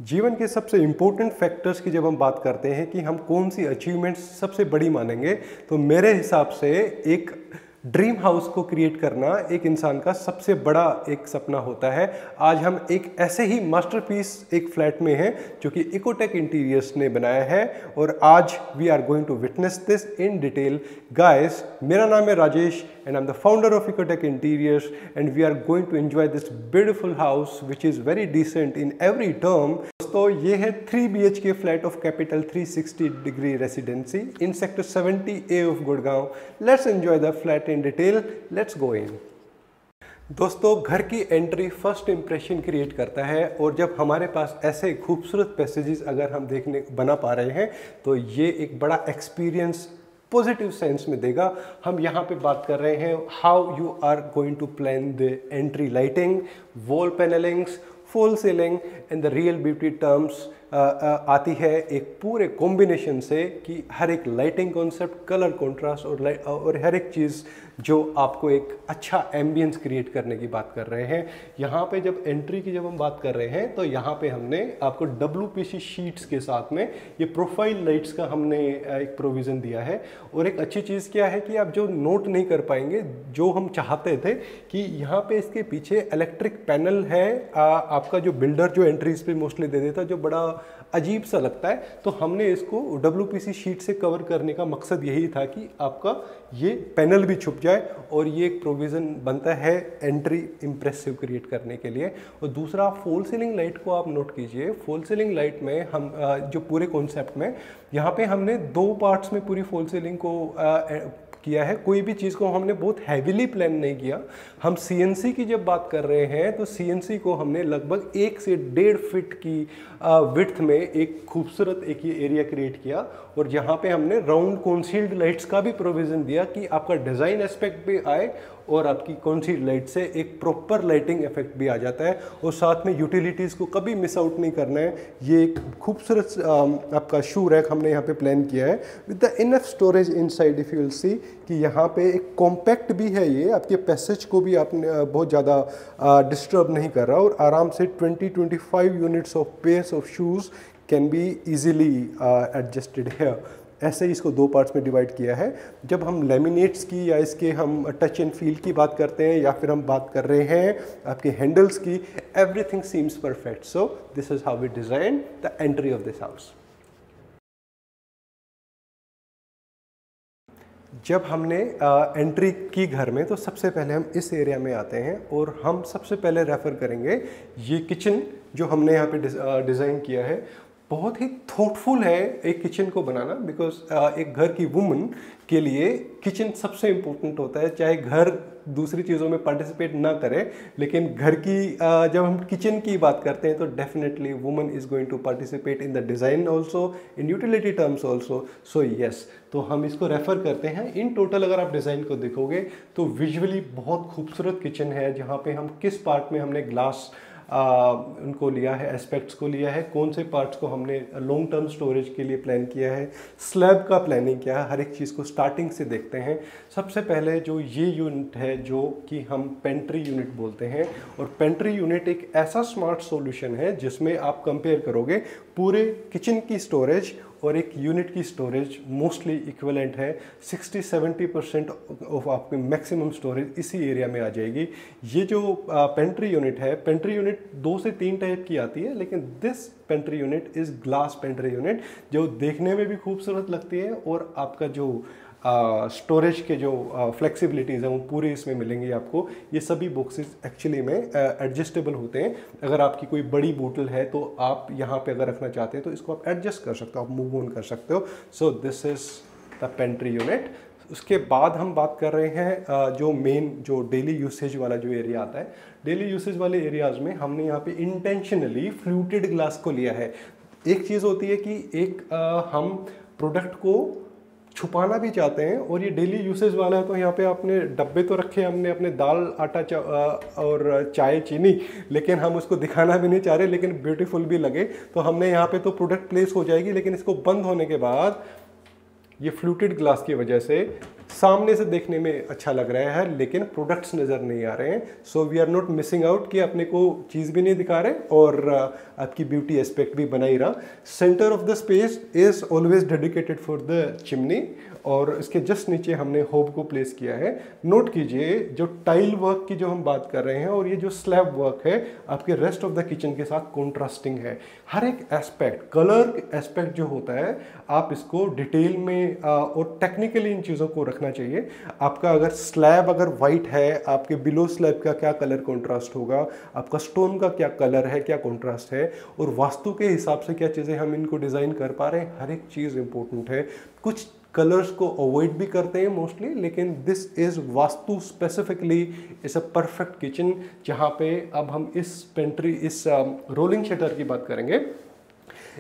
जीवन के सबसे इम्पोर्टेंट फैक्टर्स की जब हम बात करते हैं कि हम कौन सी अचीवमेंट्स सबसे बड़ी मानेंगे, तो मेरे हिसाब से एक ड्रीम हाउस को क्रिएट करना एक इंसान का सबसे बड़ा एक सपना होता है। आज हम एक ऐसे ही मास्टरपीस एक फ्लैट में हैं जो कि इकोटेक इंटीरियर्स ने बनाया है और आज we are going to witness this in detail. Guys, मेरा नाम है Rajesh and I'm the founder of Ecotech Interiors and we are going to enjoy this beautiful house which is very decent in every term। दोस्तों, ये है 3 BHK flat of capital 360 degree residency in sector 70A of Gurgaon. Let's enjoy the flat in detail. Let's go in. दोस्तों, घर की entry first impression create करता है और जब हमारे पास ऐसे खूबसूरत पैसेजेस अगर हम देखने बना पा रहे हैं तो ये एक बड़ा एक्सपीरियंस पॉजिटिव सेंस में देगा। हम यहाँ पे बात कर रहे हैं how you are going to plan the entry lighting, wall panellings, fall ceiling and the real beauty terms आती है एक पूरे कॉम्बिनेशन से कि हर एक लाइटिंग कॉन्सेप्ट, कलर कॉन्ट्रास्ट और हर एक चीज़ जो आपको एक अच्छा एम्बियंस क्रिएट करने की बात कर रहे हैं। यहाँ पे जब एंट्री की जब हम बात कर रहे हैं तो यहाँ पे हमने आपको WPC शीट्स के साथ में ये प्रोफाइल लाइट्स का हमने एक प्रोविज़न दिया है। और एक अच्छी चीज़ क्या है कि आप जो नोट नहीं कर पाएंगे, जो हम चाहते थे कि यहाँ पे इसके पीछे इलेक्ट्रिक पैनल है, आपका जो बिल्डर जो एंट्रीज पे मोस्टली दे देता जो बड़ा अजीब सा लगता है, तो हमने इसको WPC शीट से कवर करने का मकसद यही था कि आपका ये पैनल भी छुप जाए और ये एक प्रोविज़न बनता है एंट्री इम्प्रेसिव क्रिएट करने के लिए। और दूसरा, फॉल सीलिंग लाइट को आप नोट कीजिए। फॉल सीलिंग लाइट में हम जो पूरे कॉन्सेप्ट में यहाँ पे हमने 2 पार्ट्स में पूरी फॉल सीलिंग को किया है। कोई भी चीज़ को हमने बहुत हैवीली प्लान नहीं किया। हम CNC की जब बात कर रहे हैं तो CNC को हमने लगभग 1 से 1.5 फीट की विड्थ में एक खूबसूरत एक ये एरिया क्रिएट किया और यहाँ पे हमने राउंड कॉन्सील्ड लाइट्स का भी प्रोविज़न दिया कि आपका डिज़ाइन एस्पेक्ट भी आए और आपकी कॉन्सील्ड लाइट से एक प्रॉपर लाइटिंग इफेक्ट भी आ जाता है और साथ में यूटिलिटीज़ को कभी मिस आउट नहीं करना है। ये एक खूबसूरत आपका शू रैक हमने यहाँ पे प्लान किया है with the enough storage inside. If you will see कि यहाँ पे एक कॉम्पैक्ट भी है, ये आपके पैसेज को भी आपने बहुत ज़्यादा डिस्टर्ब नहीं कर रहा और आराम से 20-25 units of pairs of shoes can be easily adjusted here. ऐसे ही इसको 2 पार्ट्स में डिवाइड किया है। जब हम लेमिनेट्स की या इसके हम टच एंड फील की बात करते हैं या फिर हम बात कर रहे हैं आपके हैंडल्स की, everything seems perfect. So this is how we design the entry of this house. जब हमने एंट्री की घर में तो सबसे पहले हम इस एरिया में आते हैं और हम सबसे पहले रेफ़र करेंगे ये किचन जो हमने यहाँ पे डिज़ाइन किया है। बहुत ही थॉटफुल है एक किचन को बनाना, बिकॉज एक घर की वुमन के लिए किचन सबसे इम्पोर्टेंट होता है। चाहे घर दूसरी चीज़ों में पार्टिसिपेट ना करे, लेकिन घर की जब हम किचन की बात करते हैं तो definitely woman is going to participate in the design also, in utility terms also. So yes, तो हम इसको रेफ़र करते हैं। इन टोटल अगर आप डिज़ाइन को देखोगे तो विजुअली बहुत खूबसूरत किचन है, जहाँ पे हम किस पार्ट में हमने ग्लास उनको लिया है, एस्पेक्ट्स को लिया है, कौन से पार्ट्स को हमने लॉन्ग टर्म स्टोरेज के लिए प्लान किया है, स्लैब का प्लानिंग किया है, हर एक चीज़ को स्टार्टिंग से देखते हैं। सबसे पहले जो ये यूनिट है जो कि हम पेंट्री यूनिट बोलते हैं, और पेंट्री यूनिट एक ऐसा स्मार्ट सॉल्यूशन है जिसमें आप कंपेयर करोगे पूरे किचन की स्टोरेज और एक यूनिट की स्टोरेज मोस्टली इक्विवेलेंट है। 60-70% ऑफ आपकी मैक्सिमम स्टोरेज इसी एरिया में आ जाएगी। ये जो पेंट्री यूनिट है, पेंट्री यूनिट 2 से 3 टाइप की आती है, लेकिन this pantry unit is glass pantry unit, जो देखने में भी खूबसूरत लगती है और आपका जो स्टोरेज के जो फ्लेक्सिबिलिटीज़ हैं वो पूरे इसमें मिलेंगी आपको। ये सभी बॉक्सेस एक्चुअली में एडजस्टेबल होते हैं। अगर आपकी कोई बड़ी बोतल है तो आप यहाँ पे अगर रखना चाहते हैं तो इसको आप एडजस्ट कर सकते हो, आप मूव ऑन कर सकते हो। सो this is the pantry unit. उसके बाद हम बात कर रहे हैं जो मेन जो डेली यूसेज वाला जो एरिया आता है। डेली यूसेज वाले एरियाज़ में हमने यहाँ पे इंटेंशनली फ्लूटेड ग्लास को लिया है। एक चीज़ होती है कि एक हम प्रोडक्ट को छुपाना भी चाहते हैं और ये डेली यूसेज वाला है, तो यहाँ पे आपने डब्बे तो रखे हमने अपने दाल आटा और चाय चीनी, लेकिन हम उसको दिखाना भी नहीं चाह रहे लेकिन ब्यूटीफुल भी लगे, तो हमने यहाँ पे तो प्रोडक्ट प्लेस हो जाएगी, लेकिन इसको बंद होने के बाद ये फ्लूटेड ग्लास की वजह से सामने से देखने में अच्छा लग रहा है लेकिन प्रोडक्ट्स नज़र नहीं आ रहे हैं। So we are not missing out कि अपने को चीज़ भी नहीं दिखा रहे और आपकी ब्यूटी एस्पेक्ट भी बना ही रहा। Centre of the space is always dedicated for the chimney और इसके जस्ट नीचे हमने होब को प्लेस किया है। नोट कीजिए जो टाइल वर्क की जो हम बात कर रहे हैं और ये जो स्लैब वर्क है आपके रेस्ट ऑफ द किचन के साथ कॉन्ट्रास्टिंग है। हर एक एस्पेक्ट, कलर एस्पेक्ट जो होता है आप इसको डिटेल में और टेक्निकली इन चीज़ों को रखना चाहिए। आपका अगर स्लैब अगर वाइट है, आपके बिलो स्लैब का क्या कलर कॉन्ट्रास्ट होगा, आपका स्टोन का क्या कलर है, क्या कॉन्ट्रास्ट है और वास्तु के हिसाब से क्या चीज़ें हम इनको डिज़ाइन कर पा रहे हैं, हर एक चीज़ इंपॉर्टेंट है। कुछ कलर्स को अवॉइड भी करते हैं मोस्टली, लेकिन this is vastu specifically is a perfect kitchen. जहाँ पे अब हम इस पेंट्री, इस रोलिंग शटर की बात करेंगे।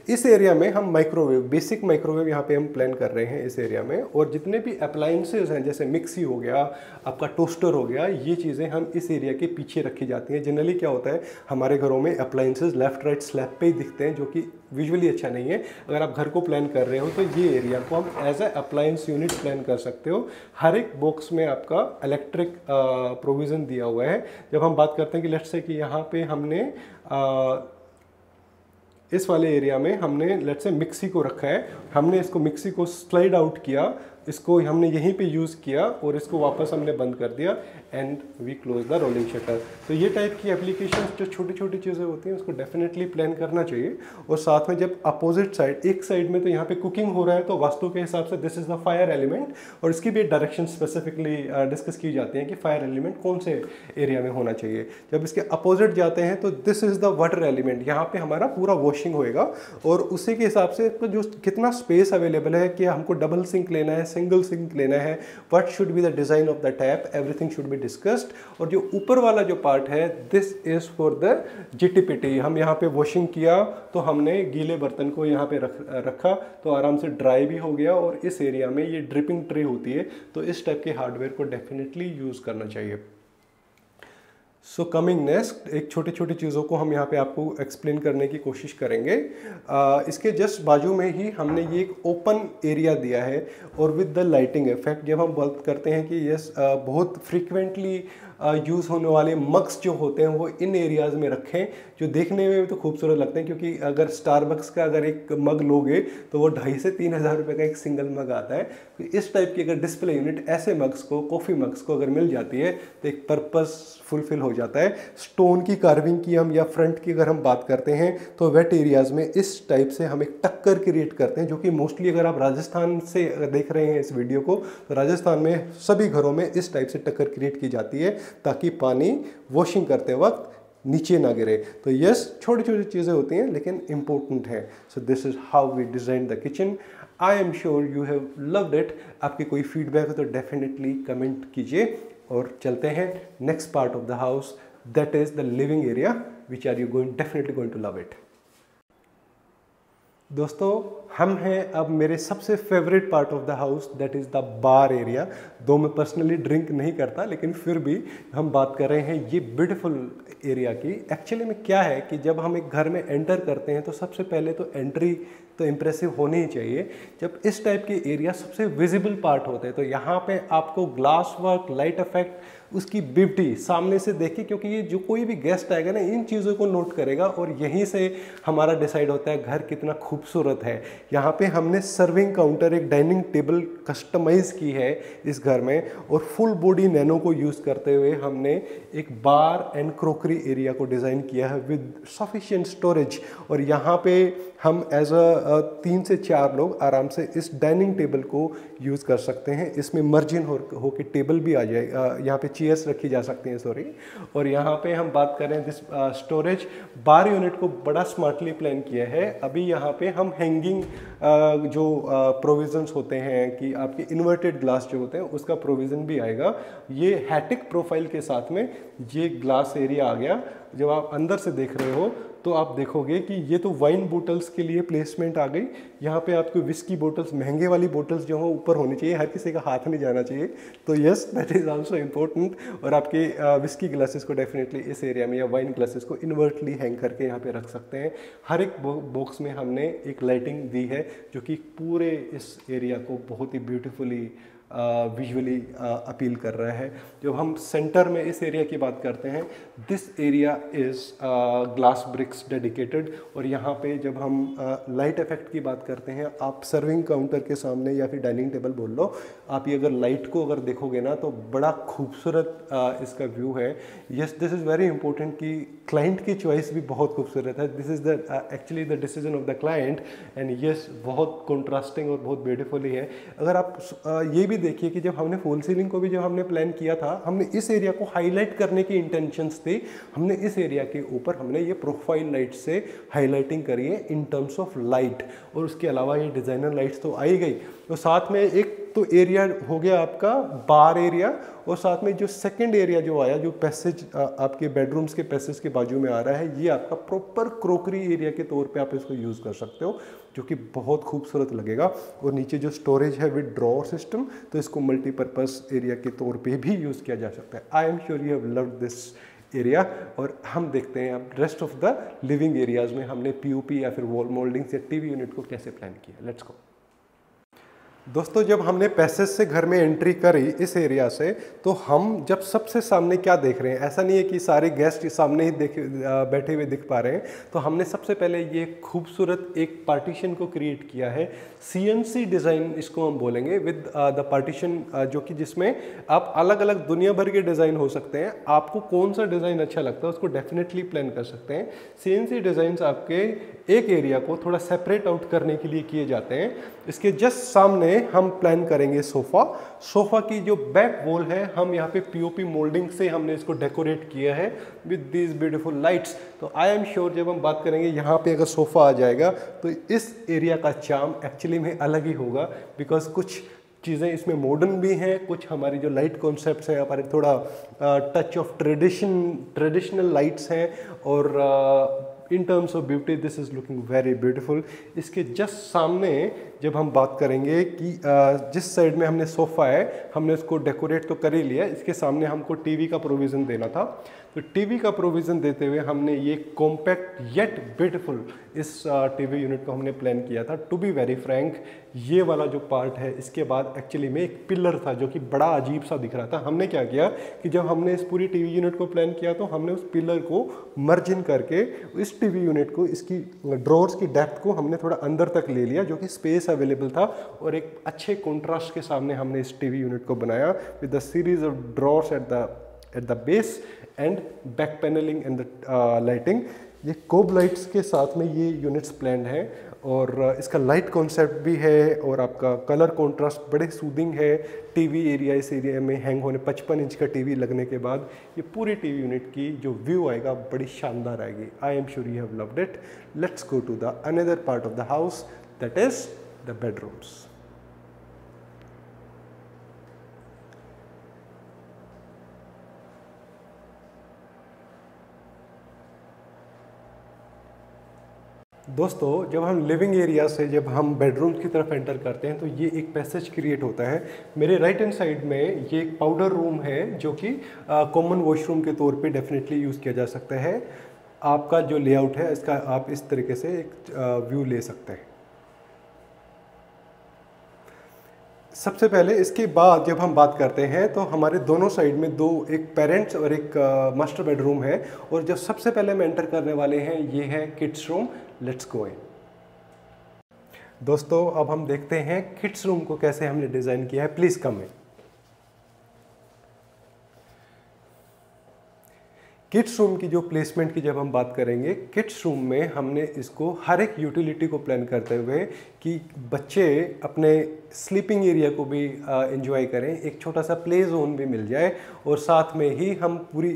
इस एरिया में हम माइक्रोवेव, बेसिक माइक्रोवेव यहाँ पे हम प्लान कर रहे हैं इस एरिया में, और जितने भी अप्लायंसेज हैं जैसे मिक्सी हो गया, आपका टोस्टर हो गया, ये चीज़ें हम इस एरिया के पीछे रखी जाती हैं। जनरली क्या होता है हमारे घरों में अप्लायंसेज लेफ्ट राइट स्लैब पे ही दिखते हैं, जो कि विजुअली अच्छा नहीं है। अगर आप घर को प्लान कर रहे हो तो ये एरिया को हम as a appliance unit plan कर सकते हो। हर एक बॉक्स में आपका इलेक्ट्रिक प्रोविज़न दिया हुआ है। जब हम बात करते हैं कि लेट्स से कि यहाँ पे हमने इस वाले एरिया में हमने लेट्स से मिक्सी को रखा है, हमने इसको मिक्सी को स्लाइड आउट किया, इसको हमने यहीं पे यूज़ किया और इसको वापस हमने बंद कर दिया and we close the rolling shutter. तो ये टाइप की एप्लीकेशंस जो छोटी छोटी चीज़ें होती हैं उसको डेफिनेटली प्लान करना चाहिए। और साथ में जब अपोजिट साइड, एक साइड में तो यहाँ पे कुकिंग हो रहा है तो वास्तु के हिसाब से this is the fire element, और इसकी भी डायरेक्शन स्पेसिफिकली डिस्कस की जाती है कि फायर एलिमेंट कौन से एरिया में होना चाहिए। जब इसके अपोजिट जाते हैं तो this is the water element, यहाँ पे हमारा पूरा वॉशिंग होएगा और उसी के हिसाब से जो कितना स्पेस अवेलेबल है कि हमको डबल सिंक लेना है, सिंगल सिंक लेना है, what should be the design of the tap, everything should be discussed. और जो ऊपर वाला जो पार्ट है दिस इज फॉर द जिटिपिटी। हम यहाँ पे वॉशिंग किया तो हमने गीले बर्तन को यहाँ पे रखा तो आराम से ड्राई भी हो गया। और इस एरिया में ये ड्रिपिंग ट्रे होती है तो इस टाइप के हार्डवेयर को डेफिनेटली यूज़ करना चाहिए। सो कमिंग नेक्स्ट, एक छोटी छोटी चीज़ों को हम यहाँ पे आपको एक्सप्लेन करने की कोशिश करेंगे। इसके जस्ट बाजू में ही हमने ये एक ओपन एरिया दिया है और विद द लाइटिंग इफेक्ट। जब हम बात करते हैं कि यस बहुत फ्रीक्वेंटली यूज़ होने वाले मग्स जो होते हैं वो इन एरियाज़ में रखें, जो देखने में तो खूबसूरत लगते हैं। क्योंकि अगर स्टारबक्स का अगर एक मग लोगे तो वो 2,500 से 3,000 रुपये का एक सिंगल मग आता है। तो इस टाइप की अगर डिस्प्ले यूनिट ऐसे मग्स को, कॉफ़ी मग्स को अगर मिल जाती है तो एक पर्पस फुलफिल हो जाता है। स्टोन की कार्विंग की हम या फ्रंट की अगर हम बात करते हैं तो वेट एरियाज़ में इस टाइप से हम एक टक्कर क्रिएट करते हैं, जो कि मोस्टली अगर आप राजस्थान से देख रहे हैं इस वीडियो को तो राजस्थान में सभी घरों में इस टाइप से टक्कर क्रिएट की जाती है ताकि पानी वॉशिंग करते वक्त नीचे ना गिरे। तो यस, छोटी छोटी चीज़ें होती हैं लेकिन इम्पोर्टेंट है। So this is how we design the kitchen. I am sure you have loved it. आपकी कोई फीडबैक हो तो डेफिनेटली कमेंट कीजिए। और चलते हैं next part of the house, that is the living area, which are you definitely going to love it. दोस्तों, हम हैं अब मेरे सबसे favourite part of the house, that is the bar area. दो मैं पर्सनली ड्रिंक नहीं करता लेकिन फिर भी हम बात कर रहे हैं ये ब्यूटीफुल एरिया की। एक्चुअली में क्या है कि जब हम एक घर में एंटर करते हैं तो सबसे पहले तो एंट्री तो इम्प्रेसिव होनी ही चाहिए। जब इस टाइप के एरिया सबसे विजिबल पार्ट होते हैं तो यहाँ पे आपको ग्लास वर्क, लाइट इफेक्ट, उसकी ब्यूटी सामने से देखिए, क्योंकि ये जो कोई भी गेस्ट आएगा ना इन चीज़ों को नोट करेगा और यहीं से हमारा डिसाइड होता है घर कितना खूबसूरत है। यहाँ पे हमने सर्विंग काउंटर, एक डाइनिंग टेबल कस्टमाइज़ की है इस घर में, और फुल बॉडी नैनो को यूज़ करते हुए हमने एक बार एंड क्रोकरी एरिया को डिज़ाइन किया है विद सफिशिएंट स्टोरेज। और यहाँ पे हम एज अ 3 से 4 लोग आराम से इस डाइनिंग टेबल को यूज़ कर सकते हैं। इसमें मर्जिन हो के टेबल भी आ जाएगा, यहाँ पे चेयर्स रखी जा सकती हैं, सॉरी। और यहाँ पे हम बात करें दिस स्टोरेज बार यूनिट को बड़ा स्मार्टली प्लान किया है। अभी यहाँ पे हम हैंगिंग जो प्रोविजंस होते हैं कि आपके इन्वर्टेड ग्लास जो होते हैं उसका प्रोविज़न भी आएगा। ये हैटिक प्रोफाइल के साथ में ये ग्लास एरिया आ गया। जब आप अंदर से देख रहे हो तो आप देखोगे कि ये तो वाइन बोटल्स के लिए प्लेसमेंट आ गई। यहाँ पे आपको विस्की बोटल्स, महंगे वाली बोटल्स जो हो ऊपर होनी चाहिए, हर किसी का हाथ नहीं जाना चाहिए। तो yes, that is also important. और आपके विस्की ग्लासेस को डेफिनेटली इस एरिया में, या वाइन ग्लासेस को इन्वर्टली हैंग करके यहाँ पे रख सकते हैं। हर एक बॉक्स में हमने एक लाइटिंग दी है जो कि पूरे इस एरिया को बहुत ही ब्यूटीफुली विजुअली अपील कर रहा है। जब हम सेंटर में इस एरिया की बात करते हैं, this area is glass bricks dedicated. और यहाँ पे जब हम लाइट इफेक्ट की बात करते हैं, आप सर्विंग काउंटर के सामने या फिर डाइनिंग टेबल बोल लो, आप ये अगर लाइट को अगर देखोगे ना तो बड़ा खूबसूरत इसका व्यू है। Yes, this is very important कि क्लाइंट की चॉइस भी बहुत खूबसूरत है। This is the actually the decision of the client. And yes, बहुत कंट्रास्टिंग और बहुत ब्यूटीफुली है। अगर आप ये भी देखिए कि जब हमने फॉल सीलिंग को भी जब हमने प्लान किया था, हमने इस एरिया को हाईलाइट करने की इंटेंशंस थी। हमने इस एरिया के ऊपर हमने ये प्रोफाइल लाइट से हाईलाइटिंग करी है इन टर्म्स ऑफ लाइट। और उसके अलावा ये डिज़ाइनर लाइट्स तो आई गई, तो साथ में एक तो एरिया हो गया आपका बार एरिया, और साथ में जो सेकंड एरिया जो आया, जो पैसेज आपके बेडरूम्स के पैसेज के बाजू में आ रहा है, ये आपका प्रॉपर क्रोकरी एरिया के तौर पे आप इसको यूज़ कर सकते हो, जो कि बहुत खूबसूरत लगेगा। और नीचे जो स्टोरेज है विद ड्रॉअर सिस्टम, तो इसको मल्टीपर्पज़ एरिया के तौर पे भी यूज़ किया जा सकता है। I am sure you have loved this area. और हम देखते हैं अब rest of the living areas में हमने पीओपी या फिर वॉल मोल्डिंग्स या टीवी यूनिट को कैसे प्लान किया। Let's go. दोस्तों, जब हमने पैसेज से घर में एंट्री करी इस एरिया से, तो हम जब सबसे सामने क्या देख रहे हैं, ऐसा नहीं है कि सारे गेस्ट सामने ही बैठे हुए दिख पा रहे हैं। तो हमने सबसे पहले ये खूबसूरत एक पार्टीशन को क्रिएट किया है, सीएनसी डिज़ाइन इसको हम बोलेंगे, विद द पार्टीशन, जो कि जिसमें आप अलग अलग दुनिया भर के डिज़ाइन हो सकते हैं। आपको कौन सा डिज़ाइन अच्छा लगता है उसको डेफिनेटली प्लान कर सकते हैं। सीएनसी डिज़ाइंस आपके एक एरिया को थोड़ा सेपरेट आउट करने के लिए किए जाते हैं। इसके जस्ट सामने हम प्लान करेंगे सोफ़ा की जो बैक वॉल है, हम यहाँ पे पीओपी मोल्डिंग से हमने इसको डेकोरेट किया है विद दीज ब्यूटीफुल लाइट्स। तो आई एम श्योर जब हम बात करेंगे यहाँ पे अगर सोफ़ा आ जाएगा तो इस एरिया का चार्म एक्चुअली में अलग ही होगा, बिकॉज कुछ चीज़ें इसमें मॉडर्न भी हैं, कुछ हमारी जो लाइट कॉन्सेप्ट्स हैं, हमारे थोड़ा टच ऑफ ट्रेडिशनल लाइट्स हैं। और in terms of beauty this is looking very beautiful. इसके जस्ट सामने जब हम बात करेंगे कि जिस साइड में हमने सोफ़ा है, हमने उसको डेकोरेट तो कर ही लिया, इसके सामने हमको टीवी का प्रोविज़न देना था। तो टीवी का प्रोविज़न देते हुए हमने ये कॉम्पैक्ट येट ब्यूटीफुल इस टीवी यूनिट को हमने प्लान किया था। टू बी वेरी फ्रैंक, ये वाला जो पार्ट है, इसके बाद एक्चुअली में एक पिलर था जो कि बड़ा अजीब सा दिख रहा था। हमने क्या किया कि जब हमने इस पूरी टीवी यूनिट को प्लान किया तो हमने उस पिलर को मर्ज इन करके इस टीवी यूनिट को, इसकी ड्रॉर्स की डेप्थ को हमने थोड़ा अंदर तक ले लिया, जो कि स्पेस अवेलेबल था। और एक अच्छे कॉन्ट्रास्ट के सामने हमने इस टीवी यूनिट को बनाया with the series of drawers at the base and back panelling and the lighting. ये कोब लाइट्स के साथ में ये यूनिट्स प्लान्ड हैं, और इसका लाइट कॉन्सेप्ट भी है, और आपका कलर कॉन्ट्रास्ट बड़े सूदिंग है। टीवी एरिया, इस एरिया में हैंग होने 55 इंच का टीवी लगने के बाद ये पूरी टीवी यूनिट की जो व्यू आएगा बड़ी शानदार आएगी। I am sure you have loved it. Let's go to the another part of the house, that is the bedrooms. दोस्तों, जब हम लिविंग एरिया से जब हम बेडरूम की तरफ एंटर करते हैं तो ये एक पैसेज क्रिएट होता है। मेरे राइट हैंड साइड में ये एक पाउडर रूम है जो कि कॉमन वॉशरूम के तौर पे डेफिनेटली यूज़ किया जा सकता है। आपका जो लेआउट है इसका आप इस तरीके से एक व्यू ले सकते हैं। सबसे पहले इसके बाद जब हम बात करते हैं तो हमारे दोनों साइड में दो, एक पेरेंट्स और एक मास्टर बेडरूम है। और जो सबसे पहले हम एंटर करने वाले हैं ये है kids room. Let's go in. दोस्तों, अब हम देखते हैं किड्स रूम को कैसे हमने डिज़ाइन किया है। Please come in. Kids room की जो प्लेसमेंट की जब हम बात करेंगे, किड्स रूम में हमने इसको हर एक यूटिलिटी को प्लान करते हुए कि बच्चे अपने स्लीपिंग एरिया को भी एंजॉय करें, एक छोटा सा प्ले जोन भी मिल जाए, और साथ में ही हम पूरी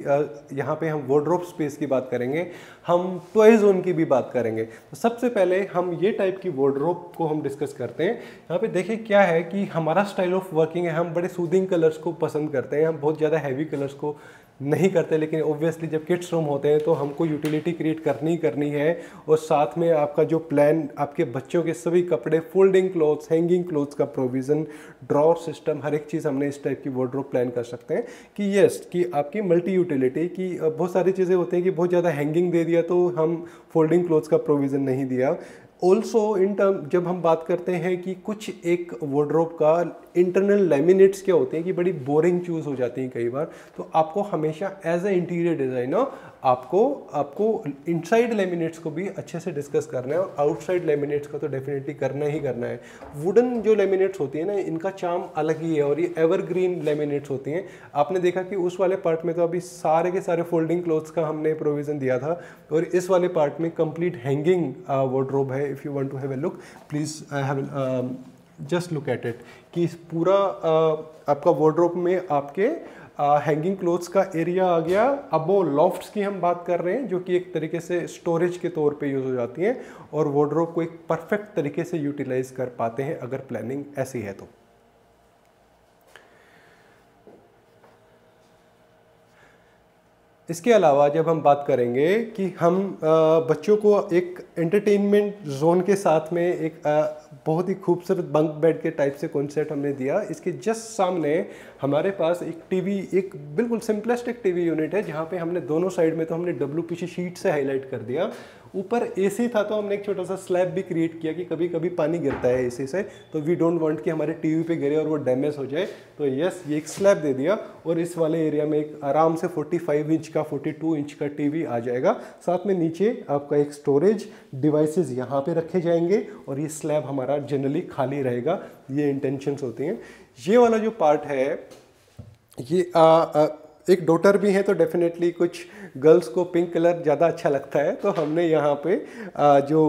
यहाँ पे हम वार्डरोब स्पेस की बात करेंगे, हम टॉय जोन की भी बात करेंगे। तो सबसे पहले हम ये टाइप की वार्डरोब को हम डिस्कस करते हैं। यहाँ पे देखिए क्या है कि हमारा स्टाइल ऑफ वर्किंग है, हम बड़े सूदिंग कलर्स को पसंद करते हैं, हम बहुत ज़्यादा हैवी कलर्स को नहीं करते, लेकिन ऑब्वियसली जब किड्स रूम होते हैं तो हमको यूटिलिटी क्रिएट करनी ही करनी है। और साथ में आपका जो प्लान, आपके बच्चों के सभी कपड़े, फोल्डिंग क्लोथ्स, हैंगिंग क्लोथ्स का प्रोविज़न, ड्रॉर सिस्टम, हर एक चीज़ हमने इस टाइप की वार्डरोब प्लान कर सकते हैं कि यस कि आपकी मल्टी यूटिलिटी की बहुत सारी चीज़ें होती हैं कि बहुत ज़्यादा हैंगिंग दे दिया तो हम फोल्डिंग क्लोथ्स का प्रोविज़न नहीं दिया। ऑल्सो इन टर्म जब हम बात करते हैं कि कुछ एक वार्डरोब का इंटरनल लैमिनेट्स क्या होते हैं कि बड़ी बोरिंग चूज़ हो जाती हैं कई बार, तो आपको हमेशा एज ए इंटीरियर डिज़ाइनर आपको इनसाइड लैमिनेट्स को भी अच्छे से डिस्कस करना है और आउटसाइड लैमिनेट्स का तो डेफिनेटली करना ही करना है। वुडन जो लैमिनेट्स होती है ना, इनका चार्म अलग ही है और ये एवरग्रीन लैमिनेट्स होती हैं। आपने देखा कि उस वाले पार्ट में तो अभी सारे के सारे फोल्डिंग क्लोथ्स का हमने प्रोविज़न दिया था और इस वाले पार्ट में कंप्लीट हैंगिंग वार्डरोब है। If you want to have a look, please have just look at it कि इस पूरा आपका वार्डरोब में आपके हैंगिंग क्लोथ्स का एरिया आ गया। अब वो लॉफ्ट्स की हम बात कर रहे हैं जो कि एक तरीके से स्टोरेज के तौर पे यूज़ हो जाती हैं और वार्डरोब को एक परफेक्ट तरीके से यूटिलाइज कर पाते हैं अगर प्लानिंग ऐसी है तो। इसके अलावा जब हम बात करेंगे कि हम बच्चों को एक एंटरटेनमेंट जोन के साथ में एक बहुत ही खूबसूरत बंक बेड के टाइप से कॉन्सेप्ट हमने दिया। इसके जस्ट सामने हमारे पास एक टीवी, एक बिल्कुल सिंपलेस्ट एक टीवी यूनिट है जहाँ पे हमने दोनों साइड में तो हमने WPC शीट से हाईलाइट कर दिया। ऊपर AC था तो हमने एक छोटा सा स्लैब भी क्रिएट किया कि कभी कभी पानी गिरता है AC से, तो वी डोंट वांट कि हमारे टीवी पे गिरे और वो डैमेज हो जाए, तो यस ये एक स्लैब दे दिया और इस वाले एरिया में एक आराम से 45 इंच का 42 इंच का टीवी आ जाएगा। साथ में नीचे आपका एक स्टोरेज डिवाइसेस यहाँ पे रखे जाएंगे और ये स्लैब हमारा जनरली खाली रहेगा। ये इंटेंशंस होती हैं। ये वाला जो पार्ट है ये एक डॉटर भी है तो डेफिनेटली कुछ गर्ल्स को पिंक कलर ज़्यादा अच्छा लगता है, तो हमने यहाँ पे जो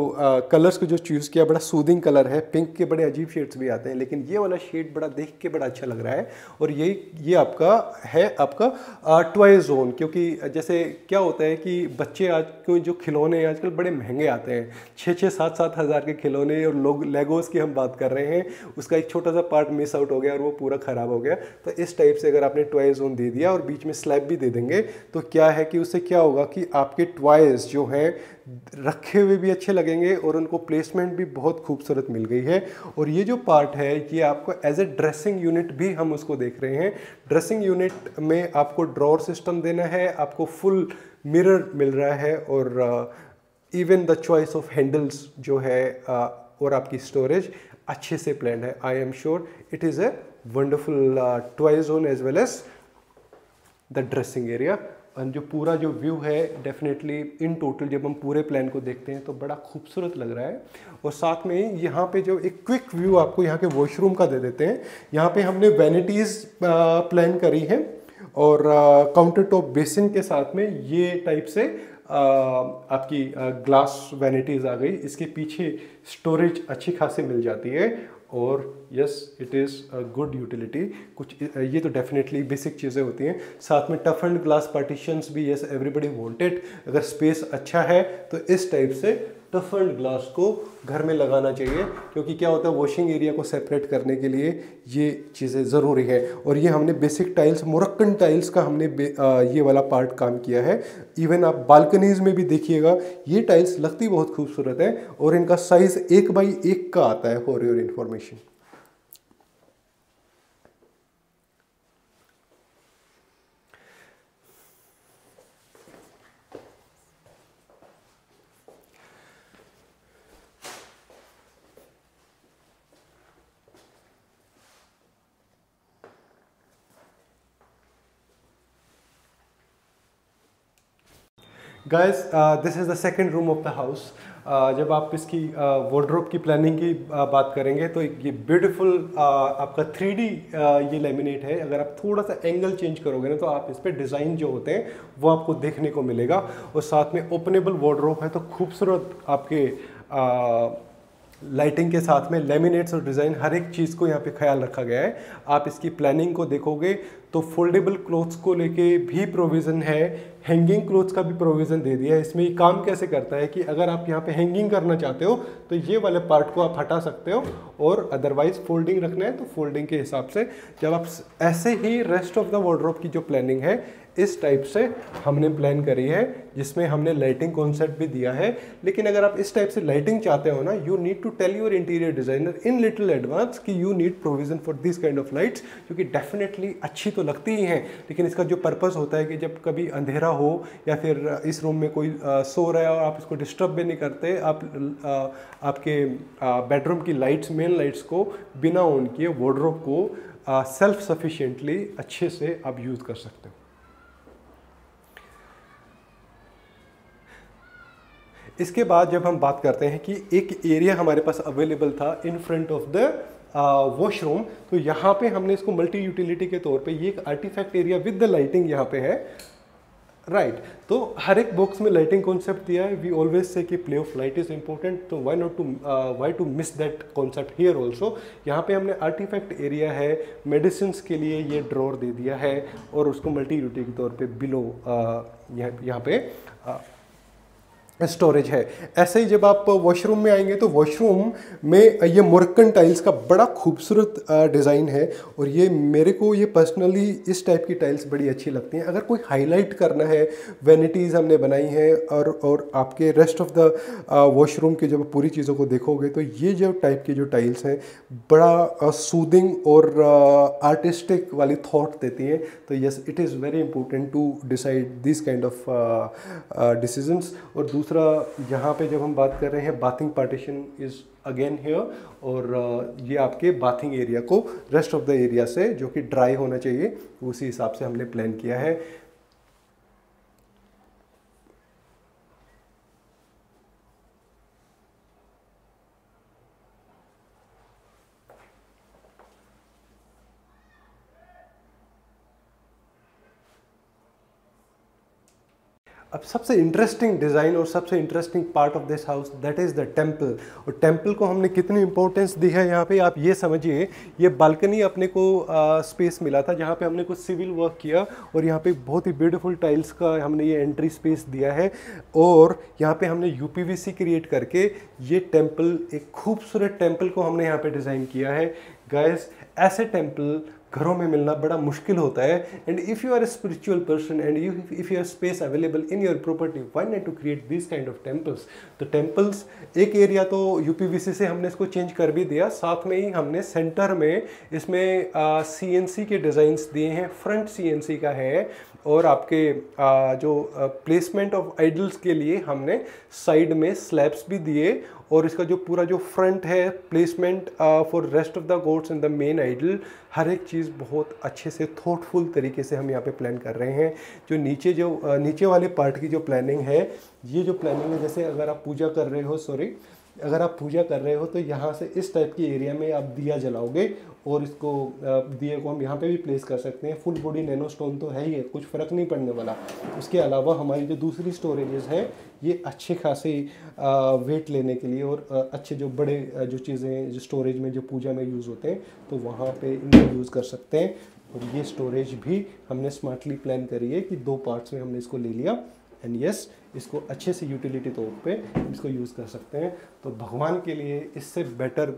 कलर्स को जो चूज़ किया बड़ा सूदिंग कलर है। पिंक के बड़े अजीब शेड्स भी आते हैं लेकिन ये वाला शेड बड़ा देख के बड़ा अच्छा लग रहा है। और ये आपका है आपका टॉय जोन, क्योंकि जैसे क्या होता है कि बच्चे आज के जो खिलौने आजकल बड़े महंगे आते हैं, 6-7 हज़ार के खिलौने, और लोग लेगोस की हम बात कर रहे हैं, उसका एक छोटा सा पार्ट मिस आउट हो गया और वो पूरा ख़राब हो गया। तो इस टाइप से अगर आपने टॉय जोन दे दिया और बीच में स्लैब भी दे देंगे तो क्या है कि उससे क्या होगा कि आपके टॉयज जो हैं रखे हुए भी अच्छे लगेंगे और उनको प्लेसमेंट भी बहुत खूबसूरत मिल गई है। और ये जो पार्ट है ये आपको एज ए ड्रेसिंग यूनिट भी हम उसको देख रहे हैं। ड्रेसिंग यूनिट में आपको ड्रॉर सिस्टम देना है, आपको फुल मिरर मिल रहा है और even the choice of handles जो है और आपकी स्टोरेज अच्छे से प्लान है। I am sure it is a wonderful toy zone as well as the dressing area. और जो पूरा जो व्यू है डेफिनेटली इन टोटल जब हम पूरे प्लान को देखते हैं तो बड़ा खूबसूरत लग रहा है। और साथ में यहाँ पे जो एक क्विक व्यू आपको यहाँ के वॉशरूम का दे देते हैं। यहाँ पे हमने वैनिटीज़ प्लान करी है और काउंटर टॉप बेसिन के साथ में ये टाइप से आपकी ग्लास वैनिटीज़ आ गई। इसके पीछे स्टोरेज अच्छी खासी मिल जाती है और yes it is a good utility. कुछ ये तो डेफिनेटली बेसिक चीज़ें होती हैं। साथ में टफ एंड ग्लास पार्टीशंस भी यस एवरीबडी वांटेड। अगर स्पेस अच्छा है तो इस टाइप से टफ एंड ग्लास को घर में लगाना चाहिए, क्योंकि क्या होता है वॉशिंग एरिया को सेपरेट करने के लिए ये चीज़ें ज़रूरी है। और ये हमने बेसिक टाइल्स, मोरक्कन टाइल्स का हमने ये वाला पार्ट काम किया है। इवन आप बालकनीज में भी देखिएगा ये टाइल्स लगती बहुत खूबसूरत है और इनका साइज़ 1x1 का आता है for your information. Guys this is the second room of the house. जब आप इसकी वार्डरोब की प्लानिंग की बात करेंगे तो ये ब्यूटीफुल आपका 3D ये लेमिनेट है। अगर आप थोड़ा सा एंगल चेंज करोगे ना तो आप इस पर डिज़ाइन जो होते हैं वो आपको देखने को मिलेगा। और साथ में ओपनेबल वार्डरोब है तो खूबसूरत आपके लाइटिंग के साथ में लेमिनेट्स और डिज़ाइन हर एक चीज़ को यहाँ पे ख्याल रखा गया है। आप इसकी प्लानिंग को देखोगे तो फोल्डेबल क्लोथ्स को लेके भी प्रोविज़न है, हैंगिंग क्लोथ्स का भी प्रोविज़न दे दिया है। इसमें ये काम कैसे करता है कि अगर आप यहाँ पे हैंगिंग करना चाहते हो तो ये वाले पार्ट को आप हटा सकते हो, और अदरवाइज फोल्डिंग रखना है तो फोल्डिंग के हिसाब से। जब आप ऐसे ही रेस्ट ऑफ द वार्डरोब की जो प्लानिंग है इस टाइप से हमने प्लान करी है, जिसमें हमने लाइटिंग कॉन्सेप्ट भी दिया है। लेकिन अगर आप इस टाइप से लाइटिंग चाहते हो ना, you need to tell your interior designer in little advance कि you need provision for this kind of lights, क्योंकि डेफिनेटली अच्छी तो लगती ही हैं, लेकिन इसका जो पर्पस होता है कि जब कभी अंधेरा हो या फिर इस रूम में कोई सो रहा है और आप इसको डिस्टर्ब भी नहीं करते, आप आपके बेडरूम की लाइट्स, मेन लाइट्स को बिना ऑन किए वार्डरोब को सेल्फ सफिशिएंटली अच्छे से आप यूज़ कर सकते हो। इसके बाद जब हम बात करते हैं कि एक एरिया हमारे पास अवेलेबल था in front of the washroom, तो यहाँ पे हमने इसको मल्टी यूटिलिटी के तौर पे ये एक artifact area with the lighting यहाँ पे है, राइट। तो हर एक बॉक्स में लाइटिंग कॉन्सेप्ट दिया है। वी ऑलवेज से कि play of light is important, तो why to miss that concept here also. यहाँ पे हमने आर्टिफैक्ट एरिया है, मेडिसिन के लिए ये ड्रॉर दे दिया है, और उसको मल्टी यूटिलिटी के तौर पे बिलो यहाँ पे स्टोरेज है। ऐसे ही जब आप वॉशरूम में आएंगे तो वॉशरूम में ये मोरक्कन टाइल्स का बड़ा खूबसूरत डिज़ाइन है, और ये मेरे को ये पर्सनली इस टाइप की टाइल्स बड़ी अच्छी लगती हैं। अगर कोई हाईलाइट करना है, वैनिटीज़ हमने बनाई हैं, और आपके रेस्ट ऑफ द वॉशरूम की जब पूरी चीज़ों को देखोगे तो ये जो टाइप की जो टाइल्स हैं बड़ा सूदिंग और आर्टिस्टिक वाली थॉट देती हैं। तो yes, it is very important to decide this kind of decisions. और दूसरा यहाँ पे जब हम बात कर रहे हैं, bathing partition is again here, और ये आपके बाथिंग एरिया को रेस्ट ऑफ द एरिया से जो कि ड्राई होना चाहिए उसी हिसाब से हमने प्लान किया है। अब सबसे इंटरेस्टिंग डिज़ाइन और सबसे interesting part of this house, that is the temple. और टेम्पल को हमने कितनी इंपॉर्टेंस दी है यहाँ पे आप ये समझिए। ये बालकनी अपने को स्पेस मिला था जहाँ पे हमने कुछ सिविल वर्क किया, और यहाँ पे बहुत ही ब्यूटीफुल टाइल्स का हमने ये एंट्री स्पेस दिया है, और यहाँ पे हमने यूपीवीसी क्रिएट करके ये टेम्पल, एक खूबसूरत टेम्पल को हमने यहाँ पे डिज़ाइन किया है। गाइस, ऐसे टेम्पल घरों में मिलना बड़ा मुश्किल होता है, and if you are a spiritual person and if you have space available in your property, why not to create this kind of temples. तो टेम्पल्स एक एरिया तो यूपीवीसी से हमने इसको चेंज कर भी दिया, साथ में ही हमने सेंटर में इसमें सीएनसी के डिज़ाइंस दिए हैं। फ्रंट सीएनसी का है, और आपके जो प्लेसमेंट ऑफ आइडल्स के लिए हमने साइड में स्लैब्स भी दिए, और इसका जो पूरा जो फ्रंट है placement for rest of the gods and the main idol, हर एक चीज़ बहुत अच्छे से थॉटफुल तरीके से हम यहाँ पे प्लान कर रहे हैं। जो नीचे वाले पार्ट की जो प्लानिंग है, ये जो प्लानिंग है, जैसे अगर आप पूजा कर रहे हो, अगर आप पूजा कर रहे हो तो यहाँ से इस टाइप की एरिया में आप दिया जलाओगे, और इसको दिए को हम यहाँ पे भी प्लेस कर सकते हैं। फुल बॉडी नैनो स्टोन तो है ही है, कुछ फ़र्क नहीं पड़ने वाला। उसके अलावा हमारी जो दूसरी स्टोरेजेस हैं, ये अच्छे खासे वेट लेने के लिए, और अच्छे जो बड़े जो चीज़ें जो स्टोरेज में जो पूजा में यूज़ होते हैं, तो वहाँ पे इनको यूज़ कर सकते हैं। और ये स्टोरेज भी हमने स्मार्टली प्लान करी है कि 2 पार्ट्स में हमने इसको ले लिया, एंड यस, इसको अच्छे से यूटिलिटी तौर पे इसको यूज़ कर सकते हैं। तो भगवान के लिए इससे बेटर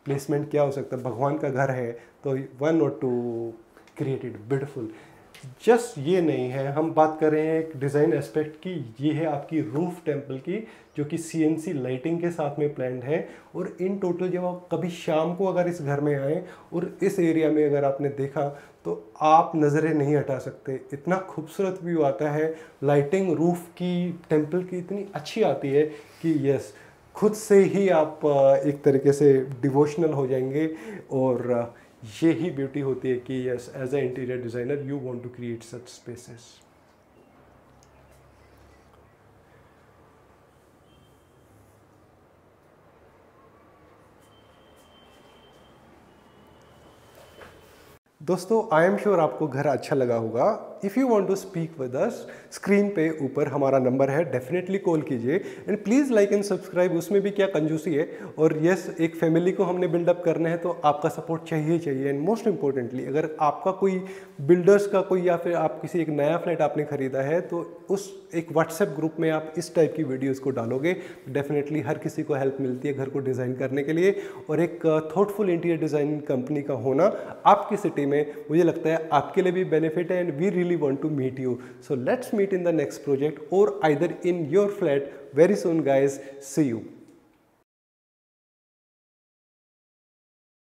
प्लेसमेंट क्या हो सकता है। भगवान का घर है, तो one not to create it beautiful. Just ये नहीं है, हम बात कर रहे हैं एक डिज़ाइन एस्पेक्ट की। ये है आपकी रूफ टेम्पल की, जो कि सीएनसी लाइटिंग के साथ में प्लान्ड है। और इन टोटल जब आप कभी शाम को अगर इस घर में आएँ और इस एरिया में अगर आपने देखा, तो आप नज़रें नहीं हटा सकते, इतना खूबसूरत व्यू आता है। लाइटिंग रूफ की टेम्पल की इतनी अच्छी आती है कि यस, खुद से ही आप एक तरीके से डिवोशनल हो जाएंगे। और ये ही ब्यूटी होती है कि yes, as a interior designer you want to create such spaces. दोस्तों, आई एम श्योर आपको घर अच्छा लगा होगा। If you want to speak with us, screen पे ऊपर हमारा नंबर है, डेफिनेटली कॉल कीजिए and please like and subscribe. उसमें भी क्या कंजूसी है, और यस एक फैमिली को हमने बिल्डअप करना है तो आपका सपोर्ट चाहिए चाहिए। एंड मोस्ट इंपॉर्टेंटली अगर आपका कोई बिल्डर्स का कोई, या फिर आप किसी एक नया फ्लैट आपने खरीदा है तो उस एक व्हाट्सएप ग्रुप में आप इस टाइप की वीडियोस को डालोगे, डेफिनेटली हर किसी को हेल्प मिलती है घर को डिज़ाइन करने के लिए। और एक थॉटफुल इंटीरियर डिज़ाइन कंपनी का होना आपकी सिटी में, मुझे लगता है आपके लिए भी बेनिफिट है। And we really want to meet you, so let's meet in the next project or either in your flat very soon guys. See you.